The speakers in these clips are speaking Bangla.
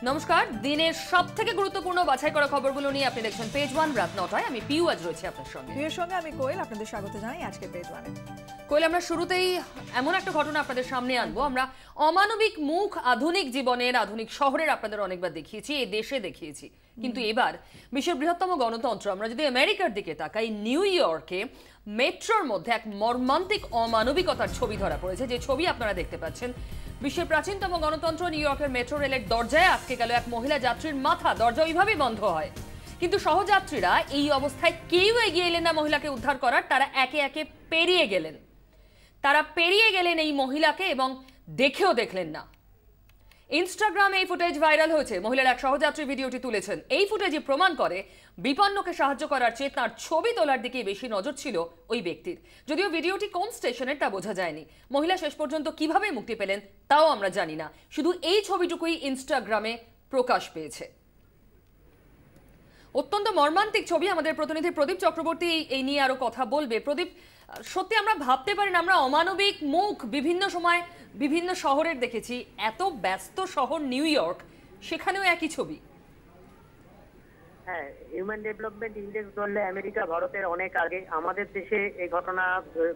নমস্কার, দিনের সবথেকে গুরুত্বপূর্ণ বাছাই করা খবরগুলো নিয়ে আপনি দেখছেন পেজ ওয়ান রাত 9টায়। আমি পিউ আজ রয়েছে আপনার সঙ্গে। পিউর সঙ্গে আমি কোয়েল, আপনাদের স্বাগত জানাই আজকে পেজ ওয়ানে। কোয়েল, আমরা শুরুতেই এমন একটা ঘটনা আপনাদের সামনে আনবো। আমরা অমানবিক মুখ আধুনিক জীবনের, আধুনিক শহরের আপনাদের অনেকবার দেখিয়েছি, এই দেশে দেখিয়েছি, কিন্তু এবার বিশ্বের বৃহত্তম গণতন্ত্র আমরা যদি আমেরিকার দিকে তাকাই, নিউ ইয়র্কে মেট্রোর মধ্যে এক মর্মান্তিক অমানবিকতার ছবি ধরা পড়েছে। যে ছবি আপনারা দেখতে পাচ্ছেন, বিশ্বের প্রাচীনতম গণতন্ত্র নিউ ইয়র্কের মেট্রো রেলের দরজায় আটকে গেল এক মহিলা যাত্রীর মাথা। দরজা ওইভাবেই বন্ধ হয়, কিন্তু সহযাত্রীরা এই অবস্থায় কেউ এগিয়ে এলেন না মহিলাকে উদ্ধার করার। তারা একে একে পেরিয়ে গেলেন এই মহিলাকে এবং দেখেও দেখলেন না। ইনস্টাগ্রামে এই ফুটেজ ভাইরাল হয়েছে। মহিলার এক সহযাত্রী ভিডিওটি তুলেছেন। এই ফুটেজই প্রমাণ করে বিপন্নকে সাহায্য করার চেয়ে তার ছবি তোলার দিকে বেশি নজর ছিল ওই ব্যক্তির। যদিও ভিডিওটি কোন স্টেশনের তা বোঝা যায়নি। মহিলা শেষ পর্যন্ত কিভাবে মুক্তি পেলেন তাও আমরা জানি না। শুধু এই ছবিটুকুই ইনস্টাগ্রামে প্রকাশ পেয়েছে। অত্যন্ত মর্মান্তিক ছবি। আমাদের প্রতিনিধি প্রদীপ চক্রবর্তী এই নিয়ে আরো কথা বলবে। প্রদীপ, সত্যি আমরা ভাবতে পারি না, আমরা অমানবিক মুখ বিভিন্ন সময় বিভিন্ন শহরের দেখেছি। এত ব্যস্ত শহর নিউ ইয়র্ক, সেখানেও একই ছবি। হ্যাঁ, হিউম্যান ডেভেলপমেন্ট ইন্ডেক্স ধরলে আমেরিকা ভারতের অনেক আগে। আমাদের দেশে এই ঘটনা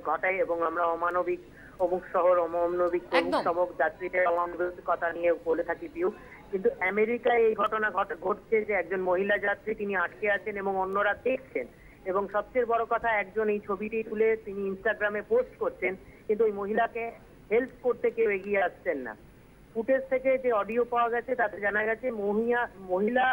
ঘটায় এবং আমরা অমানবিক অমুক শহর, অমানবিক অমুক যাত্রীদের অমানবিকতা নিয়ে বলে থাকি পিউ। কিন্তু আমেরিকায় এই ঘটনা ঘটছে যে একজন মহিলা যাত্রী তিনি আটকে আছেন এবং অন্যরা দেখছেন। এবং সবচেয়ে বড় কথা, একজন এই ছবিটি তুলে তিনি ইনস্টাগ্রামে পোস্ট করছেন, কিন্তু ওই মহিলাকে হেল্প করতে কেউ এগিয়ে আসছেন না। ফুটেজ থেকে যে অডিও পাওয়া গেছে তাতে জানা গেছে মহিলা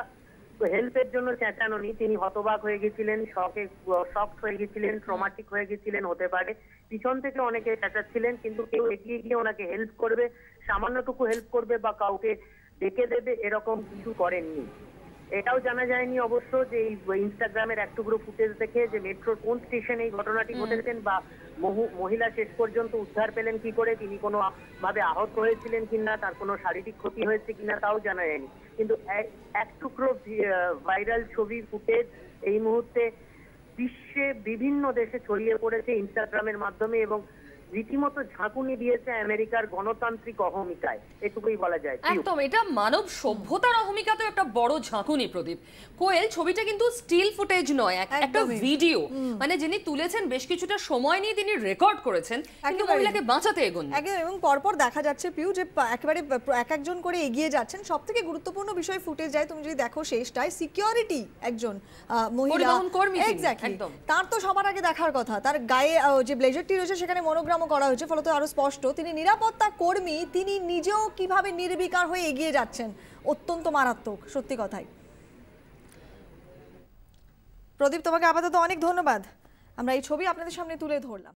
হেল্পের জন্য চেঁচানোনি, তিনি হতবাক হয়ে গেছিলেন, শকড হয়ে গেছিলেন, ট্রমাটিক হয়ে গেছিলেন হতে পারে। পিছন থেকে অনেকে চেঁচাচ্ছিলেন, কিন্তু কেউ এগিয়ে গিয়ে ওনাকে হেল্প করবে, সামান্যটুকু হেল্প করবে বা কাউকে ডেকে দেবে এরকম কিছু করেননি। এটাও জানা যায়নি অবশ্য যে এই ইনস্টাগ্রামের এক টুকরো ফুটেজ দেখে যে মেট্রোর কোন স্টেশনে এই ঘটনাটি ঘটেছেন বা মহিলা শেষ পর্যন্ত উদ্ধার পেলেন কি করে, তিনি কোনো ভাবে আহত হয়েছিলেন কিনা, তার কোনো শারীরিক ক্ষতি হয়েছে কিনা তাও জানা যায়নি। কিন্তু এক টুকরো ভাইরাল ছবি ফুটেজ এই মুহূর্তে বিশ্বে বিভিন্ন দেশে ছড়িয়ে পড়েছে ইনস্টাগ্রামের মাধ্যমে এবং রীতিমতো ঝাঁকুনি দিয়েছে আমেরিকার গণতান্ত্রিক অহমিকায়, এটুকুই বলা যায়। একদম, এটা মানব সভ্যতার অহমিকাতে একটা বড় ঝাঁকুনি। প্রদীপ, কোয়েল, ছবিটা কিন্তু স্টিল ফুটেজ নয়, একটা ভিডিও। মানে যিনি তুলেছেন বেশ কিছুটা সময় নিয়ে তিনি রেকর্ড করেছেন, কিন্তু মহিলাকে বাঁচাতে এগোন এবং পরপর দেখা যাচ্ছে পিউ যে একেবারে এক একজন করে এগিয়ে যাচ্ছেন। সবথেকে গুরুত্বপূর্ণ বিষয় ফুটেজ যায়, তুমি যদি দেখো শেষটায় সিকিউরিটি একজন মহিলা এক্স্যাক্টলি, তার তো সবার আগে দেখার কথা। তার গায়ে যে ব্লেজারটি রয়েছে সেখানে মনোগ্রাম করা হয়েছে, ফলত আরো স্পষ্ট তিনি নিরাপত্তা কর্মী। তিনি নিজেও কিভাবে নির্বিকার হয়ে এগিয়ে যাচ্ছেন, অত্যন্ত মারাত্মক সত্যি কথাই। প্রদীপ, তোমাকে আপাতত অনেক ধন্যবাদ। আমরা এই ছবি আপনাদের সামনে তুলে ধরলাম।